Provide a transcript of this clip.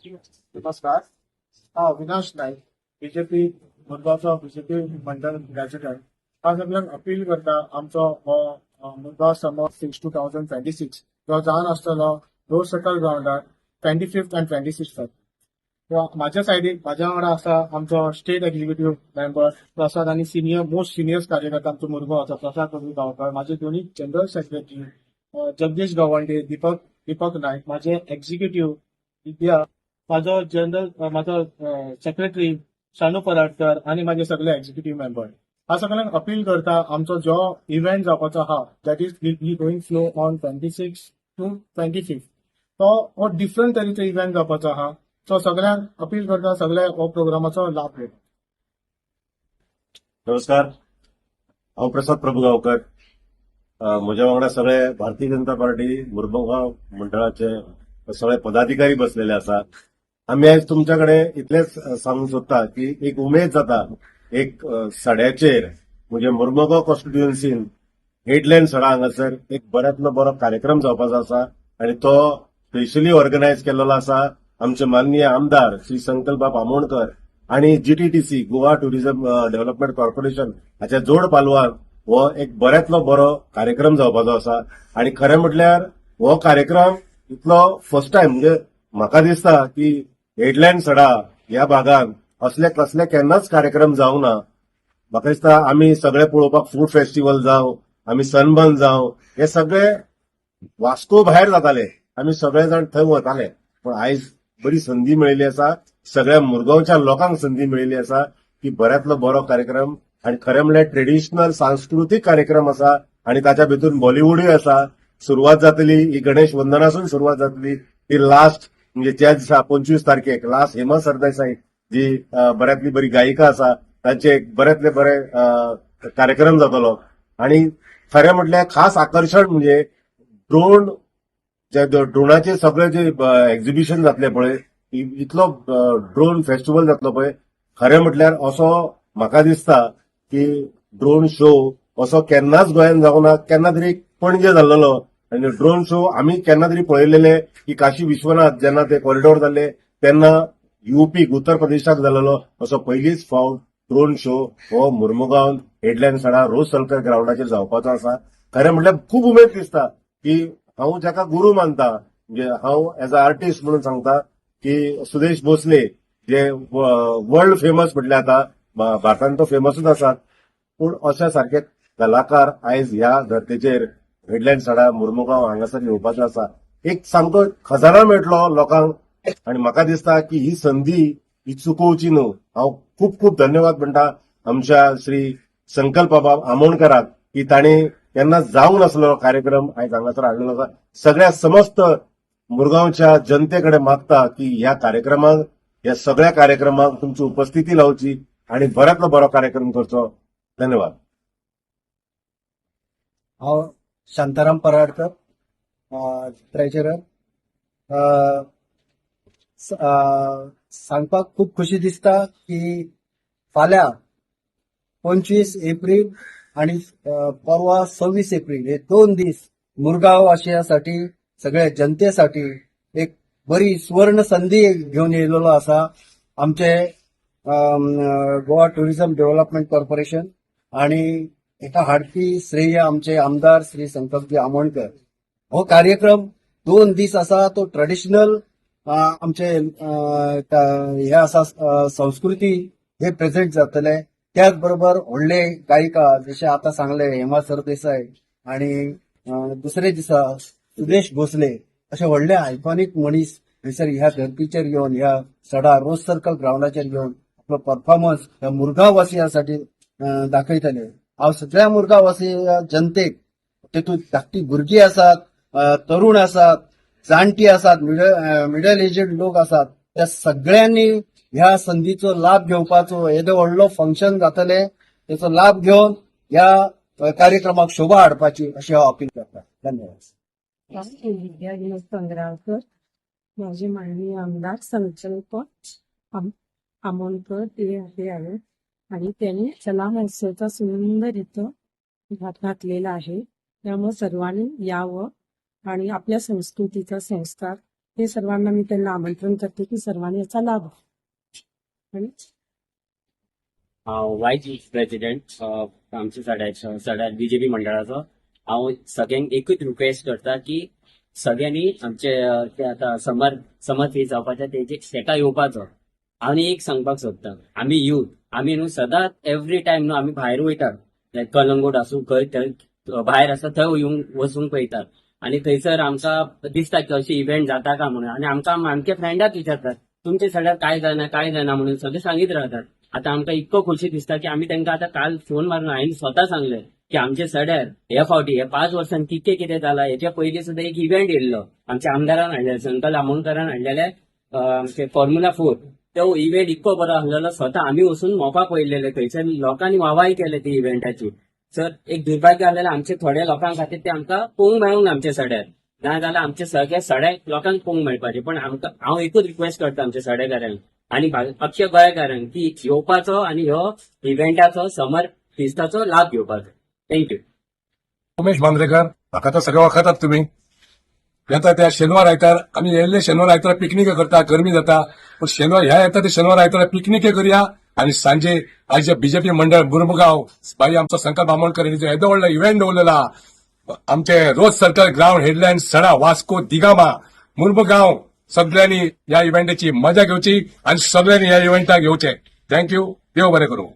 नमस्कार. विनाश Naik, BJP मुरगांवचो BJP मंडळ ग्रॅज्युएट आहे. हांव सगळ्यांक अपील करता आमचो हो मुरगांव समर 2026 जो जावन आसतलो रोज सकल ग्राउंडार 25th and 26th. माझ्या सायडीक माझ्या वांगडा आसा आमचो स्टेट एक्झिक्युटिव्ह मेंबर प्रसाद आणि मोस्ट सिनियर कार्यकर्ता आमचो मुरगांवचो प्रसाद गांवकर, माझे दोन्ही जनरल सेक्रेटरी जगदीश गवंडे, दीपक नाईक, माझे एक्झिक्युटिव्ह विद्या, माझो सेक्रेटरी शानू पराडकर आणि माझे सगळे एक्झिक्युटिव्ह मेंबर. हा सगळ्यांक अपील करता आमचो जो इव्हेंट जावपाचो आहा that is be going flow on 26 to 25. हो डिफरंट तरेचो इव्हेंट जावपाचो आहा. सो सगळ्यांक अपील करता सगळे हो प्रोग्रामाचो लाभ घेवपाक. नमस्कार. हांव प्रसाद प्रभुगांवकर. म्हज्या वांगडा सगळे भारतीय जनता पार्टी मुरमुगांव मंडळाचे सगळे पदाधिकारी बसलेले आसा. आम्ही आज तुमच्याकडे इतलेच सांगूंक सोदता की एक उमेद जाता एक सड्याचेर म्हणजे मुरमुगांव कॉन्स्टिट्युएन्सीन हेडलँड सडा हांगासर एक बऱ्यांतलो बरो कार्यक्रम जावपाचो आसा आणि तो स्पेशली ऑर्गनायज केलेलो आसा आमचे माननीय आमदार श्री संकल्प बाब आमोणकर आणि जीटीटीसी गोवा टुरिझम डेव्हलपमेंट कॉर्पोरेशन हाच्या जोड पालवान हो एक बऱ्यांतलो बरो कार्यक्रम जावपाचो आसा. आणि खरें म्हटल्यार हो कार्यक्रम इतलो फर्स्ट टाइम म्हणजे म्हाका दिसता की हेडलँड सडा ह्या भागात असले कसले केन्नाच कार्यक्रम जावंक ना. म्हाका दिसता आमी सगळे पळोवपाक फूड फेस्टिवल जावं, आमी सनबर्न जावं, हे सगळे वास्को भायर जाताले, आमी सगळे जाण थंय वताले. पण आयज बरी संधी मेळिल्ली आसा, सगळ्या मुरगांवच्या लोकांक संधी मेळिल्ली आसा की बऱ्यांतलो बरो कार्यक्रम आणि खरें म्हणल्यार ट्रेडिशनल सांस्कृतीक कार्यक्रम आसा आणि ताच्या भितर बॉलिवूडूय आसा. सुरवात जातली ही गणेश वंदनासून सुरवात जातली ती लास्ट म्हणजे त्या दिसा 25 तारखेक लास्ट हेमा सरदेसाई जी बऱ्यांतली बरी गायिका आसा तांचे बऱ्यांतले बरे कार्यक्रम जातलो. आणि खरें म्हटल्यार खास आकर्षण म्हणजे ड्रोनाचे सगळे जे एक्झिबिशन जातले पळय, इतलो ड्रोन फेस्टिवल जातलो पळय, खरें म्हटल्यार असो म्हाका दिसता की ड्रोन शो असो केन्नाच गोंयान जावंक ना. केन्ना तरी पणजे जाल्लो आणि ड्रोन शो आमी केन्ना तरी पळयलेले की काशी विश्वनाथ जेन्ना ते कॉरिडॉर जाल्ले तेन्ना युपीक उत्तर प्रदेशाक जाल्लो असो पयलीच फावट ड्रोन शो हो मुरमुगांव हेडलँड सडा रोज सलकर ग्राउंडाचेर जावपाचो आसा. खरें म्हटल्यार खूब उमेद दिसता की हांव जाका गुरू मानता म्हणजे हांव एज अ आर्टिस्ट म्हणून सांगता की सुदेश भोसले जे वर्ल्ड फेमस म्हटले आता भारतांत तो फेमसूच आसा, पूण अशा सारखे कलाकार आयज ह्या धर्तेचेर हेडलँड सडा मुरमुगांव हांगासर येवपाचो आसा. एक सामको खजाना मेळटलो लोकांक आणि म्हाका दिसता की ही संधी ही चुकोवची न्हू. हांव खूब खूब धन्यवाद म्हणटा आमच्या श्री संकल्प बाबा आमोणकराक की तांणी केन्ना जावंक नासलो कार्यक्रम आयज हांगासर हाडलेलो आसा. सगळ्या समस्त मुरगांवच्या जनतेकडे मागता की ह्या सगळ्या कार्यक्रमांक तुमची उपस्थिती लावची आणि बऱ्यांतलो बरो कार्यक्रम करचो. धन्यवाद. हांव शांताराम पराडकर, ट्रेजरर. सांगपाक खूब खुशी दिसता की फाल्यां 25 एप्रील आणि परवा 26 एप्रील हे 2 दीस मुरगांव वासियांसाठी सगळ्या जनतेसाठी एक बरी सुवर्ण संधी घेऊन येयलेलो आसा. आमचे गोवा टुरिझम डेव्हलपमेंट कॉर्पोरेशन आणि एका हाडपी श्रेय आमचे आमदार श्री संकल्पजी आमोणकर. हो कार्यक्रम 2 दीस आसा तो ट्रेडिशनल आमचे हे आसा संस्कृती हे प्रेझेंट जातले. त्याच बरोबर व्हडले गायिका जशे आता सांगले हेमा सरदेसाई आणि दुसरे दिसा सुदेश भोसले असे व्हडले आयकॉनिक मनीस थंयसर ह्या धर्तीचेर येवन ह्या सडा रोज सर्कल ग्राउंडाचेर येवन आपलो परफॉर्मन्स ह्या मुरगांव वासियांसाठी दाखयतले. हांव सगळ्या मुरगांव वासी जनतेक तेतूंत धाकटी भुरगीं आसात, तरुण आसात, जाणटी आसात, मिडल एजेड लोक आसात, त्या सगळ्यांनी ह्या संधीचो लाभ घेवपाचो. येदो व्हडलो फंक्शन जातले त्याचो लाभ घेवन ह्या कार्यक्रमाक शोभा हाडपाची अशी हांव अपील करता. धन्यवाद. विद्या विनोद पंगराळकर, माझे माननीय आमदार संकल्प आमोणकर ते आहे आणि त्याने कला महोत्सवाचा सुंदर इथं घातलेला आहे. त्यामुळे सर्वांनी यावं आणि आपल्या संस्कृतीचा संस्कार हे सर्वांना मी त्यांना आमंत्रण करते की सर्वांनी याचा लाभ घ्यावा. आणि वायस प्रेसिडेंट आमच्या सड्यात बीजेपी मंडळाचो हांव सगळ्यांक एकूच रिक्वेस्ट करता की सगळ्यांनी आमचे ते आता समर फीज जावपाचे तेका येवपाचो. आनी एक सांगपाक सोदता, आमी यूथ आमी न्हू सदांच एवरी टायम न्हू आमी भायर वयतात, लायक कलंगूट आसूं खंय थंय भायर आसा थंय येवंक वचूंक पळयतात. आनी थंयसर आमकां दिसता की अशें इव्हेंट जाता काय म्हणून. आनी आमकां आमचे फ्रेंडाक विचारतात तुमचे सड्यार काय जायना म्हणून सगळे सांगीत रावतात. आता आमकां इतको खोशी दिसता की आमी तांकां आतां काल फोन मारून हांवें स्वता सांगलें की आमचे सड्यार हे फावटी हे 5 वर्सांनी कितें जालां हेच्या पयलीं सुद्दां एक इव्हेंट येयल्लो आमच्या आमदारान हाडलेले, संकल आमोणकरान हाडलेले आमचे फॉर्म्युला 4. तो इव्हेंट इतको बरो आसलेलो, स्वता आमी वचून मोपा पळयलेले, थंयसर लोकांनी वाहवाही केले ती इव्हेंटाची. सर एक दुर्भाग्य आसलेलें आमचे थोड्या लोकां खातीर ते आमकां पळोवंक मेळूंक ना आमच्या सड्यार. ना जाल्यार आमचे सगळे सड्याक लोकांक पळोवंक मेळपाचे. पण आमकां हांव एकूच रिक्वेस्ट करता आमच्या सड्याकारांक आनी अख्ख्या गोंयकारांक की येवपाचो आनी ह्यो इव्हेंटाचो समर फिस्टाचो लाभ घेवपाचो. थँक्यू. उमेश मांद्रेकर, म्हाका तर सगळं वखतात तुम्ही. येता त्या शेनवार आयतार आमी येयल्ले शेनवार आयतार पिकनिक करता, गरमी जाता, पण शेनवार ह्या येता ते शेनवार आयतार पिकनिक करूया आणि सांजे आज बीजेपी मंडळ मुरमुगांव बाई आमचो संकल्प आमोणकर येदो व्हडलो इव्हेंट दवरलेला. आमचे रोज सर्कल ग्राउंड हेडलाईन सडा वास्को दिगामा मुरमुगांव सगळ्यांनी या इव्हेंटाची मजा घेवची आणि सगळ्यांनी या इव्हेंटाक येवचे. थँक्यू. देव बरें करूं.